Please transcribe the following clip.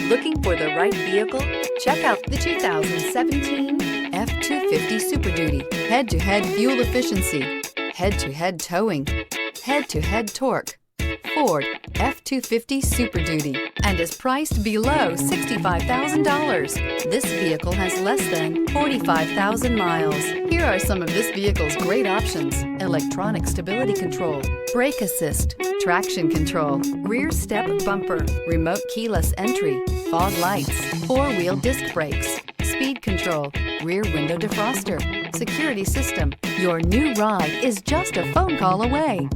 Looking for the right vehicle? Check out the 2017 F-250 Super Duty. Head-to-head fuel efficiency, head-to-head towing, head-to-head torque. Ford F-250 Super Duty, and is priced below $65,000. This vehicle has less than 45,000 miles. Here are some of this vehicle's great options: electronic stability control, brake assist, traction control, rear step bumper, remote keyless entry, fog lights, four-wheel disc brakes, speed control, rear window defroster, security system. Your new ride is just a phone call away.